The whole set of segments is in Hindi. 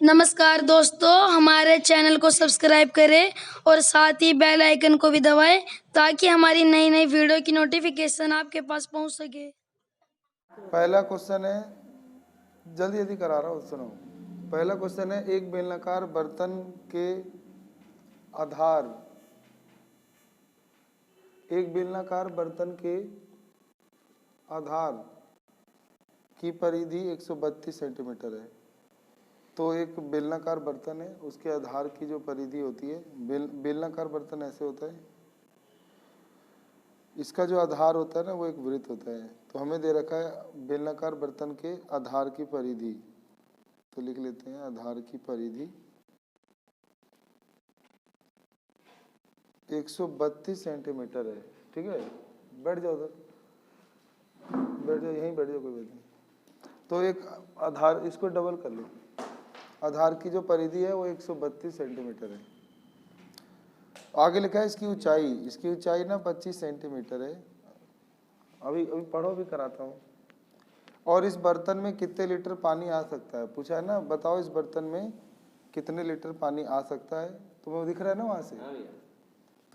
नमस्कार दोस्तों, हमारे चैनल को सब्सक्राइब करें और साथ ही बेल आइकन को भी दबाएं ताकि हमारी नई नई वीडियो की नोटिफिकेशन आपके पास पहुंच सके। पहला क्वेश्चन है, जल्दी जल्दी करा रहा हूँ, सुनो। पहला क्वेश्चन है, एक बेलनाकार बर्तन के आधार एक बेलनाकार बर्तन के आधार की परिधि 132 सेंटीमीटर है। तो एक बेलनाकार बर्तन है, उसके आधार की जो परिधि होती है, बेलनाकार बर्तन ऐसे होता है, इसका जो आधार होता है ना वो एक वृत्त होता है। तो हमें दे रखा है बेलनाकार बर्तन के आधार की परिधि, तो लिख लेते हैं आधार की परिधि 132 सेंटीमीटर है। ठीक है, बैठ जाओ उधर, बैठ जाओ, यहीं बैठ जाओ, कोई बात नहीं। तो एक आधार, इसको डबल कर लो, आधार की जो परिधि है वो 132 सेंटीमीटर है। आगे लिखा है इसकी ऊंचाई ना 25 सेंटीमीटर है। अभी अभी पढ़ो, भी कराता हूँ। और इस बर्तन में कितने लीटर पानी आ सकता है, पूछा है ना, बताओ इस बर्तन में कितने लीटर पानी आ सकता है। तुम्हें दिख रहा है ना वहां से,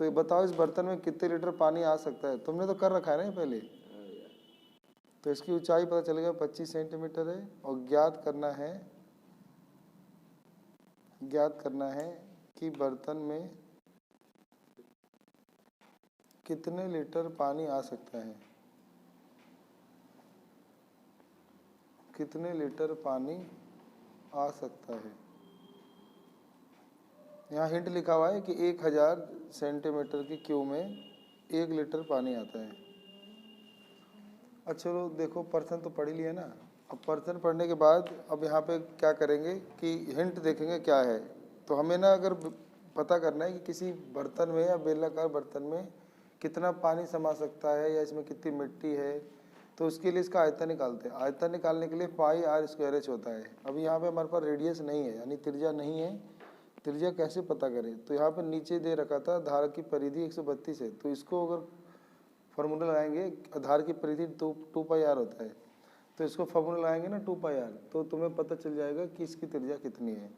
तो ये बताओ इस बर्तन में कितने लीटर पानी आ सकता है। तुमने तो कर रखा है ना पहले। तो इसकी ऊंचाई पता चल गया 25 सेंटीमीटर है। और ज्ञात करना है कि बर्तन में कितने लीटर पानी आ सकता है, कितने लीटर पानी आ सकता है। यहाँ हिंट लिखा हुआ है कि 1000 सेंटीमीटर की क्यूब में 1 लीटर पानी आता है। अच्छा चलो देखो, पर्सन तो पढ़ ही लिया ना। अब पर्सन पढ़ने के बाद अब यहाँ पे क्या करेंगे कि हिंट देखेंगे क्या है। तो हमें ना अगर पता करना है कि किसी बर्तन में या बेलनाकार बर्तन में कितना पानी समा सकता है या इसमें कितनी मिट्टी है, तो उसके लिए इसका आयतन निकालते हैं। आयतन निकालने के लिए पाई आर स्क्वायर एच होता है। अभी यहाँ पे हमारे पास रेडियस नहीं है, यानी त्रिज्या नहीं है। त्रिज्या कैसे पता करें, तो यहाँ पर नीचे दे रखा था धारा की परिधि 132 है। तो इसको अगर फॉर्मूला लगाएंगे, आधार की परिधि 2 पाई आर होता है, तो इसको फॉर्मूला लगाएंगे ना 2 पाई आर, तो तुम्हें पता चल जाएगा कि इसकी त्रिज्या कितनी है।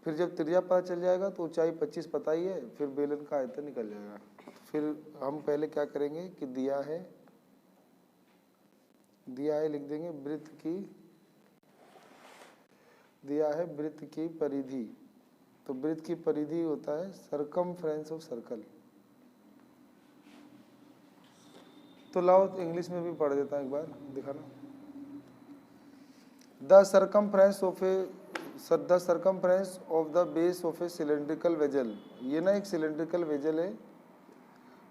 फिर जब त्रिज्या पता चल जाएगा तो ऊंचाई 25 पता ही है, फिर बेलन का आयतन निकल जाएगा। फिर हम पहले क्या करेंगे कि दिया है लिख देंगे वृत्त की परिधि। तो वृत्त की परिधि होता है सरकमफ्रेंस ऑफ सर्कल। तो लाओ इंग्लिश में भी पढ़ देता हूं, एक बार दिखाना। The circumference of the base of A cylindrical vessel. ये ना एक सिलेंड्रिकल वेजल है,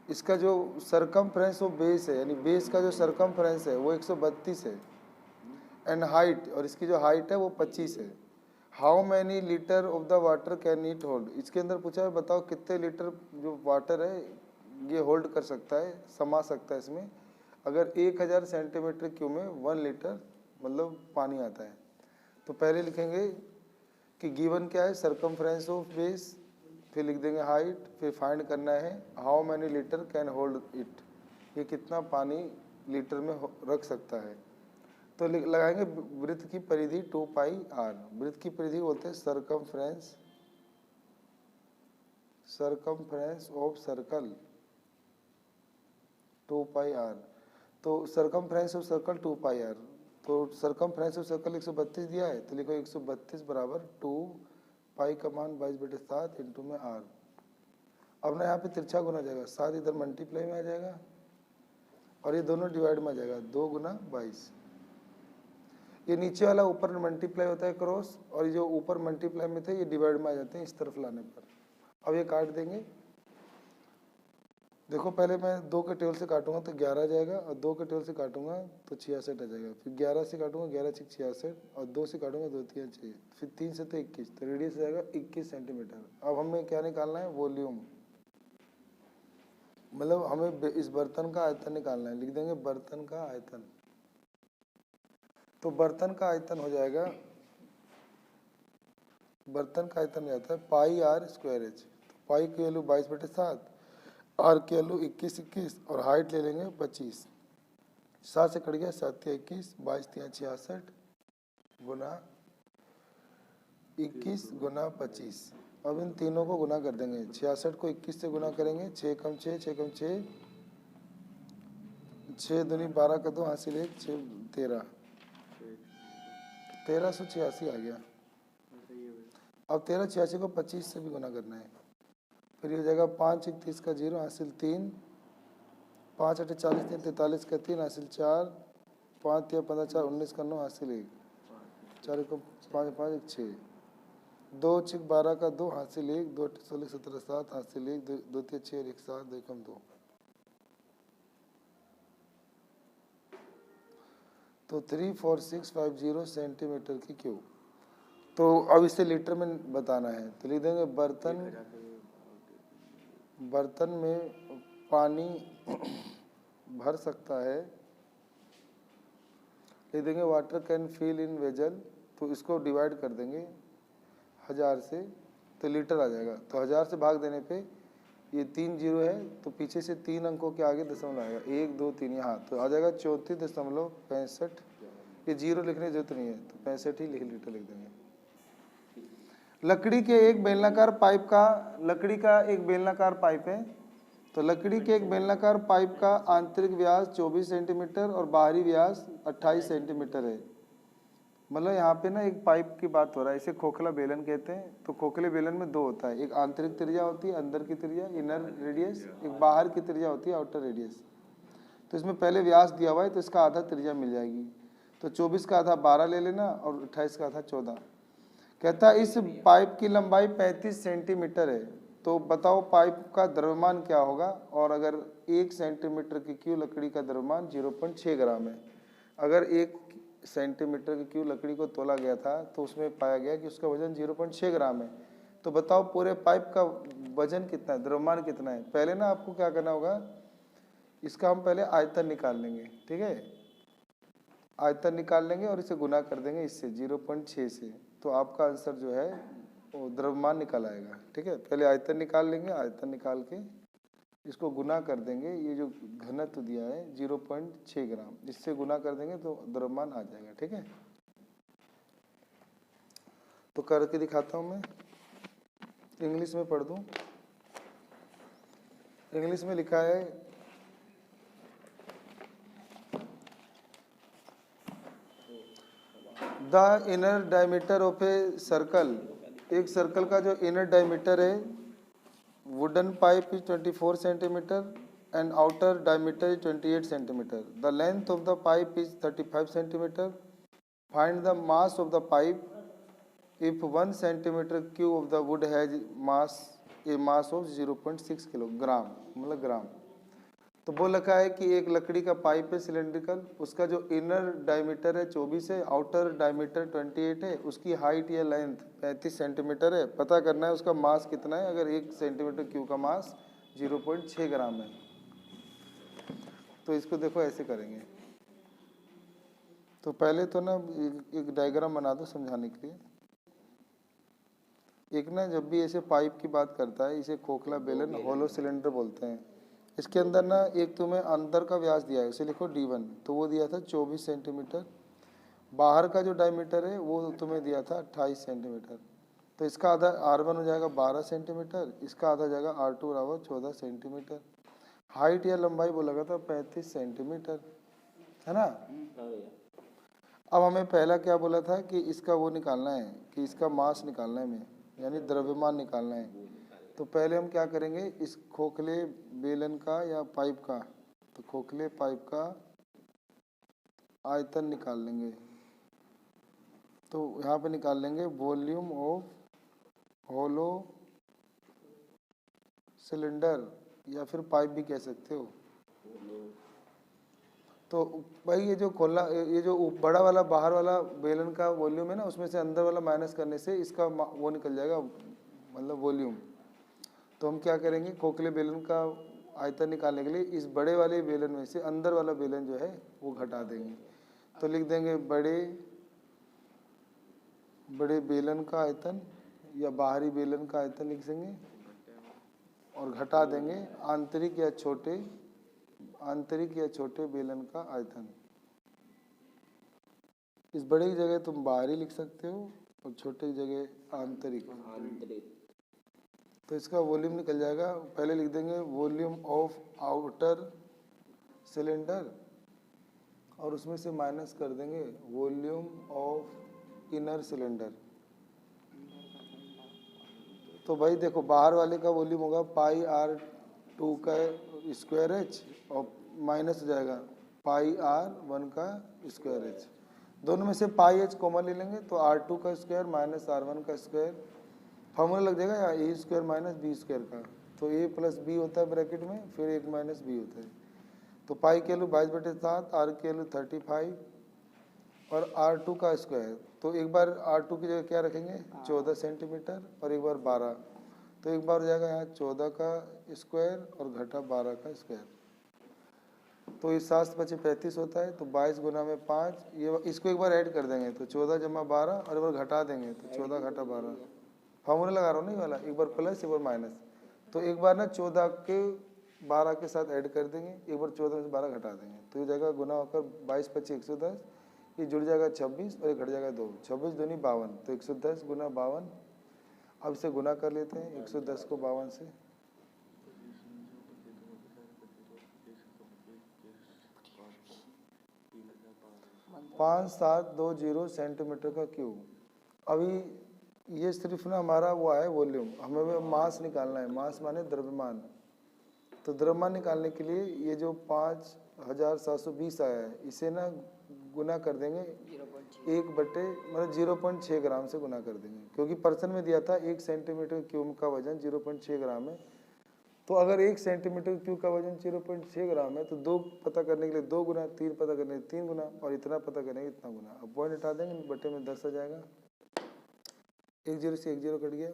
इसका जो सरकमफ्रेंस ऑफ बेस है, यानी बेस का जो सरकमफ्रेंस है वो 132 है। एंड हाइट, और इसकी जो हाइट है वो 25 है। How many litre of the water can it hold. इसके अंदर पूछा है बताओ कितने लीटर जो वाटर है ये होल्ड कर सकता है, समा सकता है इसमें। अगर 1000 सेंटीमीटर क्यूब में 1 लीटर मतलब पानी आता है। तो पहले लिखेंगे कि गिवन क्या है, सरकमफ्रेंस ऑफ बेस, फिर लिख देंगे हाइट, फिर फाइंड करना है how many litre can hold it, ये कितना पानी लीटर में रख सकता है। तो लगाएंगे वृत्त की परिधि 2 पाई आर। वृत्त की परिधि बोलते हैं circumference of circle 2 pi r. तो circumference of circle 2 pi r, तो सरकमफ्रेंस ऑफ सर्कल 132 दिया है, तो लिखो 132 बराबर 2 पाई का मान 22/7 इंटू में आर। अब ना यहाँ पे तिरछा गुना जाएगा, 7 इधर मल्टीप्लाई में आ जाएगा और ये दोनों डिवाइड में आ जाएगा, 2 गुना 22। ये नीचे वाला ऊपर मल्टीप्लाई होता है क्रॉस, और ये जो ऊपर मल्टीप्लाई में थे ये डिवाइड में आ जाते हैं इस तरफ लाने पर। अब ये काट देंगे। देखो पहले मैं 2 के टेबल से काटूंगा तो 11 आ जाएगा, और 2 के टेबल से काटूंगा तो 66 आ जाएगा। फिर 11 से काटूंगा 11 से 66, और 2 से काटूंगा 2 3 6, फिर 3 से तो 21, तो रेडियस जाएगा 21 सेंटीमीटर। अब हमें क्या निकालना है, वॉल्यूम, मतलब हमें इस बर्तन का आयतन निकालना है। लिख देंगे बर्तन का आयतन। तो बर्तन का आयतन हो जाएगा, बर्तन का आयतन जाता है पाई आर स्क्वायर एच। तो पाई की वैल्यू 22/7, आर की वैल्यू 21 और हाइट ले लेंगे 25। 7 से कट गया, 7 या 21, 22 या 66 गुना 21 गुना 25। अब इन तीनों को गुना कर देंगे। 66 को 21 से गुना करेंगे, 6 कम 6, 6 कम 6, 6 दूनी 12 का 2 हासिल 1, 6 13, 1386 आ गया। अब 1386 को 25 से भी गुना करना है। फिर ये हो जाएगा 5 1 30 का 0 हासिल 3, 5 8 40 3 43 का 3 हासिल 4, 5 3 15 4 19 का 9 हासिल 1, 4 को 5 5 1 6, 2 6 12 का 2 हासिल 1, 2 8 16 17 7 हासिल 1, 2 3 6 1 7 2 कम 2। तो 34650 सेंटीमीटर की क्यूब। तो अब इसे लीटर में बताना है, तो लिख देंगे बर्तन में पानी भर सकता है, लिख देंगे water can fill in vessel. तो इसको डिवाइड कर देंगे 1000 से, तो लीटर आ जाएगा। तो 1000 से भाग देने पे ये 3 जीरो है, तो पीछे से 3 अंकों के आगे दशमलव आएगा, 1 2 3 यहाँ, तो आ जाएगा 34.65। ये जीरो लिखने की जरूरत नहीं है, तो 65 ही लीटर लिख देंगे। लकड़ी का एक बेलनाकार पाइप है, तो लकड़ी के एक बेलनाकार पाइप का आंतरिक व्यास 24 सेंटीमीटर और बाहरी व्यास 28 सेंटीमीटर है। मतलब यहाँ पे ना एक पाइप की बात हो रहा है, इसे खोखला बेलन कहते हैं। तो खोखले बेलन में दो होता है, एक आंतरिक त्रिज्या होती है, अंदर की त्रिज्या इनर रेडियस, एक बाहर की त्रिज्या होती है आउटर रेडियस। तो इसमें पहले व्यास दिया हुआ है, तो इसका आधा त्रिज्या मिल जाएगी। तो 24 का आधा 12 ले लेना और 28 का आधा 14। कहता है इस पाइप की लंबाई 35 सेंटीमीटर है, तो बताओ पाइप का द्रव्यमान क्या होगा। और अगर 1 सेंटीमीटर की क्यू लकड़ी का द्रव्यमान 0.6 ग्राम है। अगर 1 सेंटीमीटर की क्यू लकड़ी को तोला गया था, तो उसमें पाया गया कि उसका वजन 0.6 ग्राम है। तो बताओ पूरे पाइप का वजन कितना है, द्रव्यमान कितना है। पहले ना आपको क्या करना होगा, इसका हम पहले आयतन निकाल लेंगे, ठीक है। आयतन निकाल लेंगे और इसे गुना कर देंगे इससे 0.6 से, तो आपका आंसर जो है वो द्रव्यमान निकल आएगा, ठीक है। पहले आयतन निकाल लेंगे, आयतन निकाल के इसको गुना कर देंगे, ये जो घनत्व दिया है 0.6 ग्राम, इससे गुना कर देंगे तो द्रव्यमान आ जाएगा, ठीक है। तो करके दिखाता हूँ मैं, इंग्लिश में पढ़ दूँ। इंग्लिश में लिखा है the inner diameter of a circle, एक सर्कल का जो इनर डायमीटर है wooden pipe is 24 centimetre and outer diameter is 28 centimeter. The length of the pipe is 35 centimeter. Find the mass of the pipe if 1 centimeter cube of the wood has mass of 0.6 kilogram, मतलब ग्राम। तो वो लिखा है कि एक लकड़ी का पाइप है सिलेंड्रिकल, उसका जो इनर डायमीटर है 24 है, आउटर डायमीटर 28 है, उसकी हाइट या लेंथ 35 सेंटीमीटर है। पता करना है उसका मास कितना है। अगर 1 सेंटीमीटर क्यूब का मास 0.6 ग्राम है, तो इसको देखो ऐसे करेंगे। तो पहले तो ना एक डायग्राम बना दो समझाने के लिए। एक ना जब भी ऐसे पाइप की बात करता है, इसे खोखला बेलन होलो सिलेंडर बोलते हैं। इसके अंदर ना एक तुम्हें अंदर का व्यास दिया है, उसे लिखो D1, तो वो दिया था 24 सेंटीमीटर। बाहर का जो डायमीटर है वो तुम्हें दिया था 28 सेंटीमीटर। तो इसका आधा R1 हो जाएगा 12 सेंटीमीटर, इसका आधा जाएगा R2 बराबर 14 सेंटीमीटर। हाइट या लंबाई वो लगा था 35 सेंटीमीटर, है ना। अब हमें पहला क्या बोला था कि इसका वो निकालना है, कि इसका मास निकालना है हमें, यानी द्रव्यमान निकालना है। तो पहले हम क्या करेंगे, इस खोखले बेलन का या पाइप का, तो खोखले पाइप का आयतन निकाल लेंगे। तो यहाँ पे निकाल लेंगे वॉल्यूम ऑफ होलो सिलेंडर, या फिर पाइप भी कह सकते हो। तो भाई ये जो खोला, ये जो बड़ा वाला बाहर वाला बेलन का वॉल्यूम है ना, उसमें से अंदर वाला माइनस करने से इसका वो निकल जाएगा, मतलब वॉल्यूम। तो हम क्या करेंगे, खोखले बेलन का आयतन निकालने के लिए इस बड़े वाले बेलन में से अंदर वाला बेलन जो है वो घटा देंगे। तो लिख देंगे बड़े बेलन का आयतन या बाहरी बेलन का आयतन लिख देंगे, और घटा देंगे आंतरिक या छोटे बेलन का आयतन। इस बड़े की जगह तुम बाहरी लिख सकते हो और छोटे की जगह आंतरिक। तो इसका वॉल्यूम निकल जाएगा, पहले लिख देंगे वॉल्यूम ऑफ आउटर सिलेंडर और उसमें से माइनस कर देंगे वॉल्यूम ऑफ इनर सिलेंडर। तो भाई देखो बाहर वाले का वॉल्यूम होगा पाई आर 2 का स्क्वायर एच और माइनस हो जाएगा पाई आर 1 का स्क्वायर एच। दोनों में से पाई एच कॉमन ले लेंगे तो R2 का स्क्वायर माइनस R1 का स्क्वायर, फॉर्मूला लग जाएगा या ए स्क्वायर माइनस बी स्क्वायर का। तो ए प्लस बी होता है ब्रैकेट में, फिर 1 माइनस बी होता है। तो पाई की वैल्यू 22/7, आर की वैल्यू 35 और R2 का स्क्वायर। तो एक बार R2 की जगह क्या रखेंगे 14 सेंटीमीटर और एक बार 12। तो एक बार हो जाएगा यहाँ 14 का स्क्वायर और घटा 12 का स्क्वायर। तो इस 7 बचे 35 होता है। तो 22 गुना में 5, ये इसको एक बार ऐड कर देंगे तो 14 जमा 12 और एक बार घटा देंगे तो 14 घटा 12। फॉर्मूला लगा रहा हूँ नहीं वाला, एक बार प्लस एक बार माइनस। तो एक बार ना 14 के 12 के साथ ऐड कर देंगे, एक बार 14 में से 12 घटा देंगे तो ये जाएगा गुना होकर 22 × 25 110, ये जुड़ जाएगा 26 और ये घट जाएगा 2, 26 दूनी 52। तो 110 गुना 52। अब इसे गुना कर लेते हैं 110 को 52 से। 5720 सेंटीमीटर का क्यूब। अभी ये सिर्फ ना हमारा वो है वॉल्यूम, हमें मास निकालना है। मास माने द्रव्यमान। तो द्रव्यमान निकालने के लिए ये जो 5720 आया है इसे ना गुना कर देंगे 0.6 ग्राम से गुना कर देंगे, क्योंकि पर्सन में दिया था 1 सेंटीमीटर क्यूब का वजन 0.6 ग्राम है। तो अगर 1 सेंटीमीटर क्यूब का वजन 0.6 ग्राम है तो 2 पता करने के लिए 2 गुना, 3 पता करने के लिए 3 गुना और इतना पता करने के लिए इतना गुना। अब पॉइंट हटा देंगे, बटे में 10 आ जाएगा, 1 0 से 1 0 कट गया,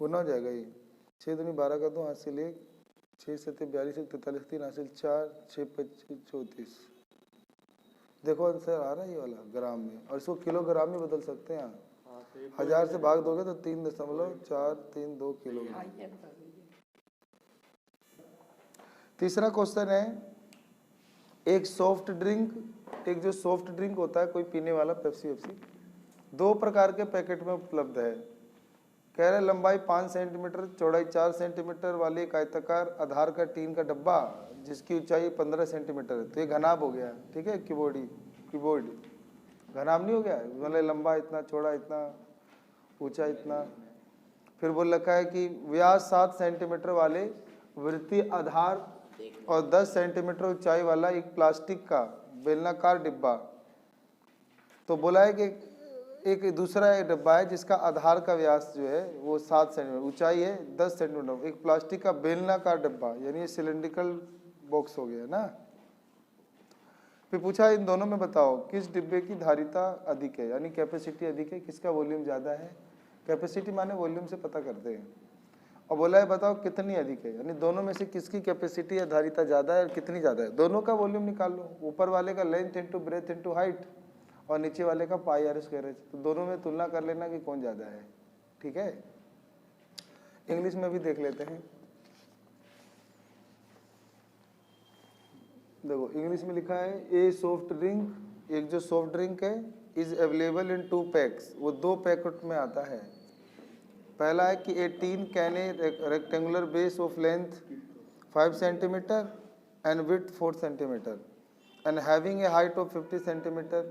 गुना हो जाएगा। ये 6 दूनी 12 का 2 हासिल 1, 6 7 42 43 3 हासिल 4, 6 25 34। देखो आंसर आ रहा है ये वाला ग्राम में, और इसको किलोग्राम में बदल सकते हैं। 1000 से भाग दोगे तो 3.432 किलोग्राम। तीसरा क्वेश्चन है, एक सॉफ्ट ड्रिंक, एक जो सॉफ्ट ड्रिंक होता है कोई पीने वाला पेप्सी वेप्सी, 2 प्रकार के पैकेट में उपलब्ध है। कह रहे लंबाई 5 सेंटीमीटर चौड़ाई 4 सेंटीमीटर वाली एक आयताकार आधार का टीन का डब्बा जिसकी ऊंचाई 15 सेंटीमीटर है। तो ये घनाभ हो गया, ठीक है। कीबोर्ड घनाभ नहीं हो गया, मतलब लंबा इतना, चौड़ा इतना, ऊंचा इतना। फिर बोल रखा है कि व्यास 7 सेंटीमीटर वाले वृत्तीय आधार और 10 सेंटीमीटर ऊंचाई वाला एक प्लास्टिक का बेलनाकार डिब्बा। तो बोला है कि एक दूसरा एक डिब्बा है जिसका आधार का व्यास जो है वो 7 सेंटीमीटर, ऊंचाई है 10 सेंटीमीटर, एक प्लास्टिक का बेलनाकार डिब्बा, यानी सिलेंड्रिकल बॉक्स हो गया ना। फिर पूछा इन दोनों में बताओ किस डिब्बे की धारिता अधिक है, यानी कैपेसिटी अधिक है, किसका वॉल्यूम ज्यादा है। कैपेसिटी माने वॉल्यूम से पता करते हैं। और बोला है बताओ कितनी अधिक है, यानी दोनों में से किसकी कैपेसिटी या धारिता ज्यादा है और कितनी ज्यादा है। दोनों का वॉल्यूम निकाल लो, ऊपर वाले का length into breadth into height और नीचे वाले का पाई आर स्क्वायर है। तो दोनों में तुलना कर लेना कि कौन ज्यादा है, ठीक है। इंग्लिश में भी देख लेते हैं। देखो इंग्लिश में लिखा है ए सॉफ्ट ड्रिंक, एक जो सॉफ्ट ड्रिंक है इज अवेलेबल इन 2 पैक्स, वो 2 पैकेट में आता है। पहला है कि 18 can a rectangular base of length 5 centimetre and width 4 centimetre and having a height of 50 centimetre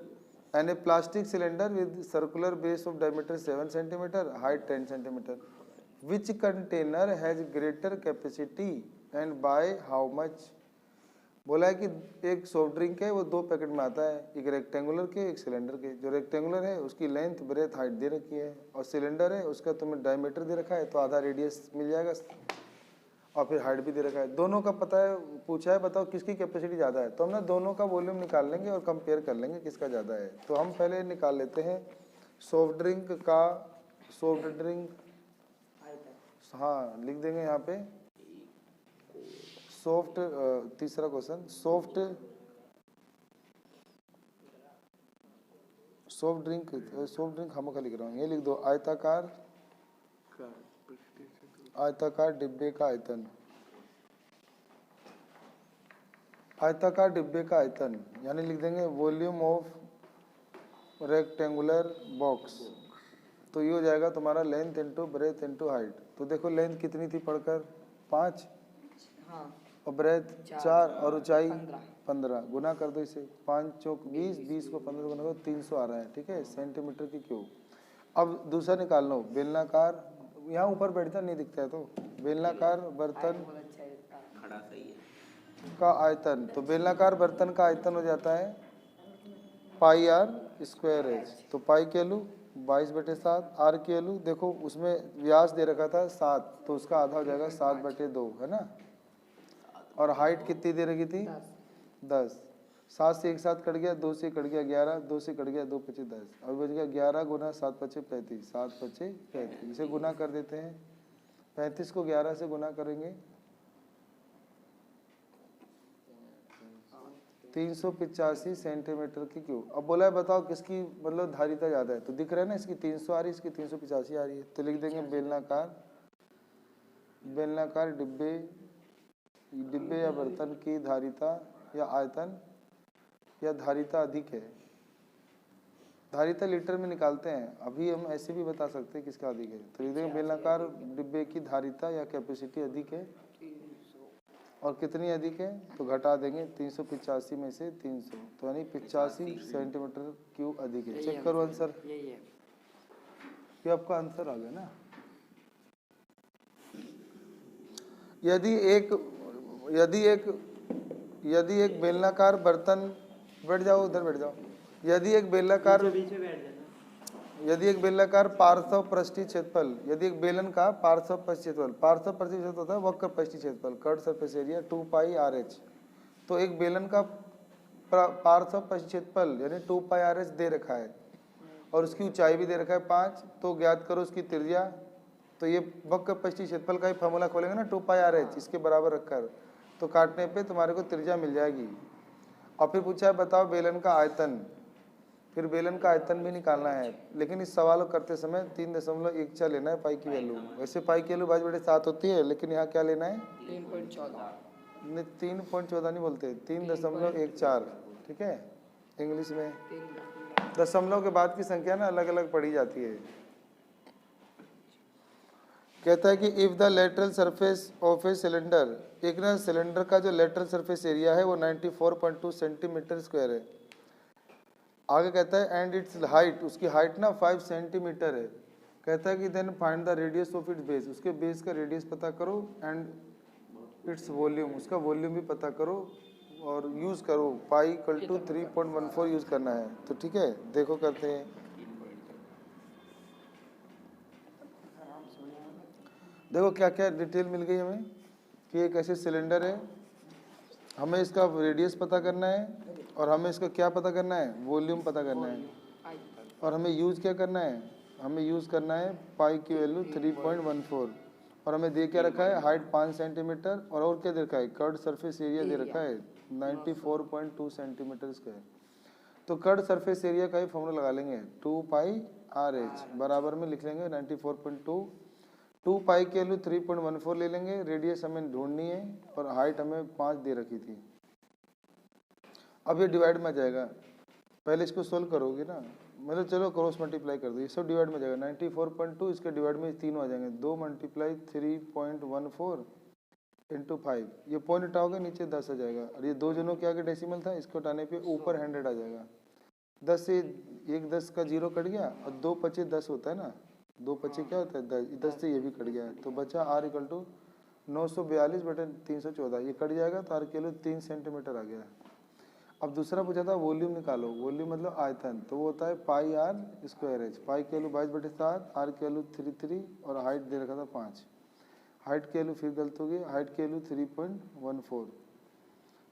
and A plastic cylinder with circular base of diameter 7 centimetre, height 10 centimetre. Which container has greater capacity and by how much. बोला है कि एक सॉफ्ट ड्रिंक है वो 2 पैकेट में आता है, एक रेक्टेंगुलर के एक सिलेंडर के। जो रेक्टेंगुलर है उसकी लेंथ ब्रेथ हाइट दे रखी है और सिलेंडर है उसका तुम्हें डायमीटर दे रखा है, तो आधा रेडियस मिल जाएगा और फिर हाइट भी दे रखा है। दोनों का पता है, पूछा है बताओ किसकी कैपेसिटी ज़्यादा है। तो हम ना दोनों का वॉल्यूम निकाल लेंगे और कंपेयर कर लेंगे किसका ज़्यादा है। तो हम पहले निकाल लेते हैं सॉफ्ट ड्रिंक का, सॉफ्ट ड्रिंक, हाँ लिख देंगे यहाँ पे सॉफ्ट। तीसरा क्वेश्चन सॉफ्ट ड्रिंक हम का लिख रहा हूँ, ये लिख दो आयताकार डिब्बे का आयतन। आयताकार डिब्बे का आयतन यानी लिख देंगे वॉल्यूम ऑफ रेक्टेंगुलर बॉक्स। तो ये हो जाएगा तुम्हारा length into breadth into height. तो देखो लेंथ कितनी थी पढ़कर 5 और ब्रेथ 4 और ऊंचाई 15। गुना कर दो इसे, 5 चौक 20, 20 को 15 गुना करो 300 आ रहा है, ठीक है, सेंटीमीटर की क्यूब। अब दूसरा निकाल लो, बेलनाकार, यहाँ ऊपर बैठता नहीं दिखता है तो बेलनाकार बर्तन का आयतन, तो बेलनाकार बर्तन का आयतन हो जाता है पाई आर स्क्वायर एच। तो पाई के लूँ 22/7, आर के लूँ देखो उसमें व्यास दे रखा था 7, तो उसका आधा हो जाएगा 7/2 है ना। और हाइट कितनी दे रखी थी 10, 7 से एक साथ कट गया, 2 से कट गया 11, 2 से कट गया 2 × 5 = 10, अब बच गया 11 गुना 7 × 5 = 35, 7 × 5 = 35। इसे गुना कर देते हैं, 35 को 11 से गुना करेंगे 385 सेंटीमीटर की क्यूब। अब बोला है बताओ किसकी मतलब धारिता ज्यादा है, तो दिख रहा है ना इसकी 300 आ रही है, इसकी 385 आ रही है। तो लिख देंगे बेलनाकार डिब्बे या बर्तन की धारिता या आयतन या धारिता अधिक है। धारिता लीटर में निकालते हैं, अभी हम ऐसे भी बता सकते हैं किसका अधिक है। तो लिख देंगे बेलनाकार डिब्बे की धारिता या कैपेसिटी अधिक है। और कितनी अधिक है, तो घटा देंगे 385 में से 300, तो यानी 85 सेंटीमीटर क्यूब अधिक है। चेक करो आंसर, ये आपका आंसर आ गया ना। यदि एक बेलनाकार बर्तन, बैठ जाओ उधर बैठ जाओ, यदि एक बेलनाकार पार्श्व पृष्ठीय क्षेत्रफल, यदि एक बेलन का पार्श्व पृष्ठीय क्षेत्रफल, पार्श्व पृष्ठीय क्षेत्रफल होता है वक्र पृष्ठीय क्षेत्रफल, कर्व सरफेस एरिया 2πRh। तो एक बेलन का पार्श्व पृष्ठीय क्षेत्रफल यानी 2πRh दे रखा है और उसकी ऊंचाई भी दे रखा है 5, तो ज्ञात करो उसकी त्रिज्या। तो ये वक्र पृष्ठीय क्षेत्रफल का ही फॉर्मूला खोलेंगे ना 2πRh, इसके बराबर रखकर, तो काटने पे तुम्हारे को त्रिज्या मिल जाएगी। और फिर पूछा है बताओ बेलन का आयतन, फिर बेलन का आयतन भी निकालना है, लेकिन इस सवाल को करते समय 3.14 लेना है पाई की वैल्यू। वैसे पाई की वैल्यू 22/7 होती है, लेकिन यहाँ क्या लेना है 3.14 नहीं बोलते, 3.14, ठीक है। इंग्लिश में दशमलव के बाद की संख्या ना अलग अलग पढ़ी जाती है। कहता है कि if the lateral surface of a cylinder, एक ना सिलेंडर का जो लेटरल सरफेस एरिया है वो 94.2 सेंटीमीटर स्क्वायर है। आगे कहता है एंड इट्स हाइट, उसकी हाइट ना 5 सेंटीमीटर है। कहता है कि then find the radius of its base, उसके बेस का रेडियस पता करो, एंड इट्स वॉल्यूम, उसका वॉल्यूम भी पता करो और यूज करो पाई इक्वल टू 3.14 यूज करना है। तो ठीक है, देखो करते हैं। देखो क्या क्या डिटेल मिल गई हमें कि एक ऐसे सिलेंडर है, हमें इसका रेडियस पता करना है और हमें इसका क्या पता करना है, वॉल्यूम पता करना है। और हमें यूज क्या करना है, हमें यूज करना है पाई की वैल्यू 3.14, और हमें दे क्या रखा है हाइट 5 सेंटीमीटर, और क्या दे रखा है कर्ड सरफेस एरिया दे रखा है 94.2 सेंटीमीटर स्क्वायर। तो कर्ड सरफेस एरिया का ही फॉर्मूला लगा लेंगे 2πRh बराबर में लिख लेंगे 94.2, 2 पाई के वैल्यू 3.14 ले लेंगे, रेडियस हमें ढूंढनी है और हाइट हमें 5 दे रखी थी। अब ये डिवाइड में जाएगा, पहले इसको सोल्व करोगे ना, मतलब चलो क्रॉस मल्टीप्लाई कर दो, ये सब डिवाइड में जाएगा 94.2, इसके डिवाइड में 3 आ जाएंगे, 2 × 3.14 × 5, ये पॉइंट हटाओगे नीचे 10 आ जाएगा, और ये दो जनों के आगे डेसिमल था, इसको हटाने पे ऊपर 100 आ जाएगा। 10 से एक 10 का 0 कट गया, और 2 × 5 10 होता है ना, 2 × 5 क्या होता है 10 से ये भी कट गया है, तो बचा R = 942/314, ये कट जाएगा तो R की वैल्यू 3 सेंटीमीटर आ गया। अब दूसरा पूछा था वॉल्यूम निकालो, वॉल्यूम मतलब आयतन, तो वो होता है पाई आर स्क्वायर एच, पाई की वैल्यू 22/7, आर की वैल्यू 33 और हाइट दे रखा था 5, हाइट की वैल्यू फिर गलत हो गई, हाइट की वैल्यू 3.14,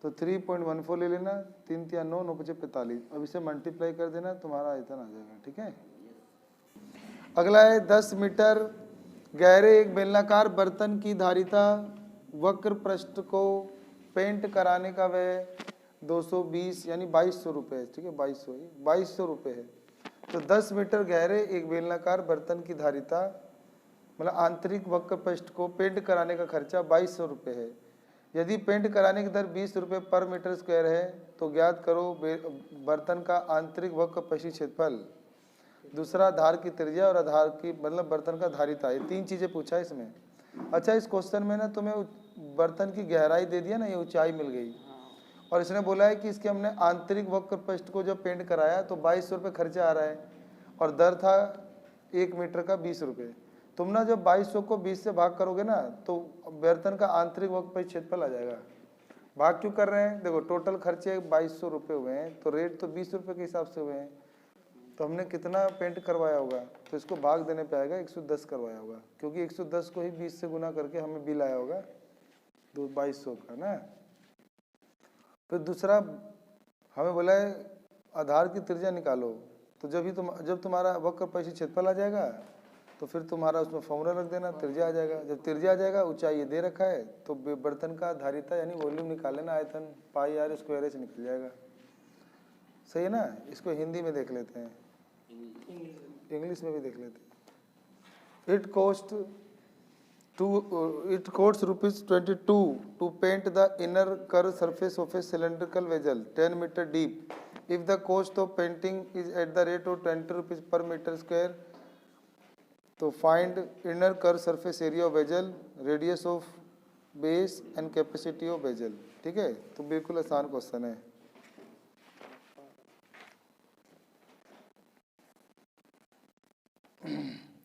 तो 3.14 ले लेना, 3 × 9 9 × 5 45, अब इसे मल्टीप्लाई कर देना, तुम्हारा आयतन आ जाएगा, ठीक है। अगला है 10 मीटर गहरे एक बेलनाकार बर्तन की धारिता वक्र पृष्ठ को पेंट कराने का व्यय 220 यानी 2200 रुपये, ठीक है, 2200 रुपये है। तो 10 मीटर गहरे एक बेलनाकार बर्तन की धारिता मतलब आंतरिक वक्र पृष्ठ को पेंट कराने का खर्चा 2200 रुपये है। यदि पेंट कराने की दर 20 रुपये पर मीटर स्क्वायर है, तो ज्ञात करो बर्तन का आंतरिक वक्र पृष्ठीय क्षेत्रफल। दूसरा आधार की त्रिज्या और आधार की मतलब बर्तन का धारिता, ये 3 चीजें पूछा है इसमें। अच्छा, इस क्वेश्चन में ना तुम्हें बर्तन की गहराई दे दिया ना, ये ऊंचाई मिल गई, और इसने बोला है कि इसके हमने आंतरिक वक्र पृष्ठ को जब पेंट कराया तो 2200 रुपये खर्चा आ रहा है, और दर था 1 मीटर का 20 रुपये। तुम ना जब 2200 को 20 से भाग करोगे ना तो बर्तन का आंतरिक वक्र पृष्ठ क्षेत्रफल आ जाएगा। भाग क्यों कर रहे हैं, देखो टोटल खर्चे 2200 रुपये हुए हैं, तो रेट तो 20 रुपये के हिसाब से हुए हैं, तो हमने कितना पेंट करवाया होगा, तो इसको भाग देने पे आएगा 110 करवाया होगा, क्योंकि 110 को ही 20 से गुना करके हमें बिल आया होगा 2200 का ना। फिर दूसरा हमें बोला है आधार की त्रिज्या निकालो, तो जब तुम्हारा वक्र पृष्ठ क्षेत्रफल आ जाएगा तो फिर तुम्हारा उसमें फॉर्मूला रख देना, त्रिज्या आ जाएगा। जब त्रिज्या आ जाएगा, ऊंचाई ये दे रखा है, तो बर्तन का धारिता यानी वॉल्यूम निकाल लेना, आयतन पाई आर स्क्वायर एच निकल जाएगा। सही है ना। इसको हिंदी में देख लेते हैं, इंग्लिश में भी देख लेते हैं। It coast ₹22 to paint the inner curved surface of a cylindrical vessel 10 meter deep. If the cost of painting is at the rate of ₹20 per meter square, तो find inner curved surface area of vessel, radius of base and capacity of vessel। ठीक है, तो बिल्कुल आसान क्वेश्चन है।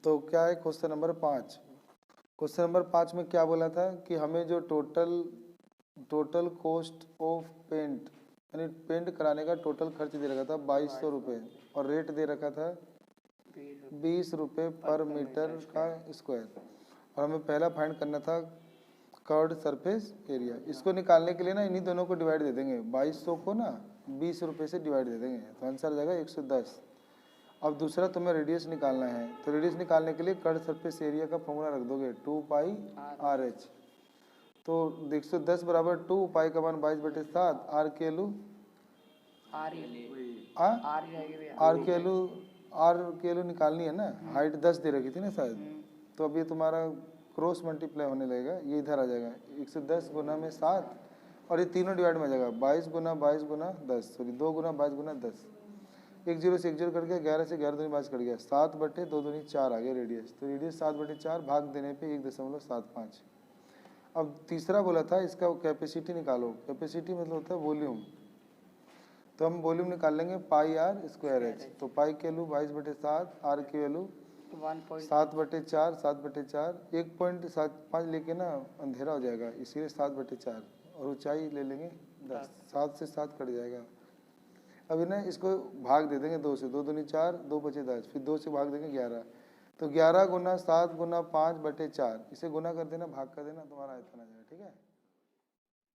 तो क्या है क्वेश्चन नंबर 5। क्वेश्चन नंबर 5 में क्या बोला था कि हमें जो टोटल कॉस्ट ऑफ पेंट यानी पेंट कराने का टोटल खर्च दे रखा था 2200 रुपये, और रेट दे रखा था 20 रुपये पर मीटर का स्क्वायर, और हमें पहला फाइंड करना था कर्व्ड सरफेस एरिया। इसको निकालने के लिए ना इन्हीं दोनों को डिवाइड दे देंगे, 2200 को ना 20 रुपये से डिवाइड दे देंगे, तो आंसर आ जाएगा 110। अब दूसरा तुम्हें रेडियस निकालना है, तो रेडियस निकालने के लिए कर्व्ड सरफेस एरिया का फॉर्मूला रख दोगे 2 पाई आर एच। तो 110 बराबर 2 पाई का मान 22/7, आर के एलू निकालनी है ना, हाइट 10 दे रखी थी ना शायद, तो अब ये तुम्हारा क्रॉस मल्टीप्लाई होने लगेगा, ये इधर आ जाएगा 110 गुना में 7, और ये तीनों डिवाइड में आ जाएगा 22 गुना 22 गुना 10, सॉरी 2 गुना 22 गुना 10, 1 0 से 1 0 कट गया, 11 से 11 दूनी 22 कट गया, 7/2 दूनी 4 आ गया रेडियस, तो रेडियस 7/4 भाग देने पे 1.75। अब तीसरा बोला था इसका कैपेसिटी निकालो, कैपेसिटी मतलब होता है वॉल्यूम, तो हम वॉल्यूम निकाल लेंगे पाई आर स्क्वायर एच, तो पाई के वैल्यू 22/7, आर की वैल्यू 7/4, 7/4, 1.75 लेके ना अंधेरा हो जाएगा, इसीलिए 7/4, और ऊंचाई ले लेंगे 10, 7 से 7 कट जाएगा। अभी ना इसको भाग दे देंगे 2 से, 2 दूनी 4, 2 बचे 10, फिर 2 से भाग देंगे 11, तो 11 गुना 7 गुना 5/4, इसे गुना कर देना, भाग कर देना, तुम्हारा आयतन आ जाएगा। ठीक है।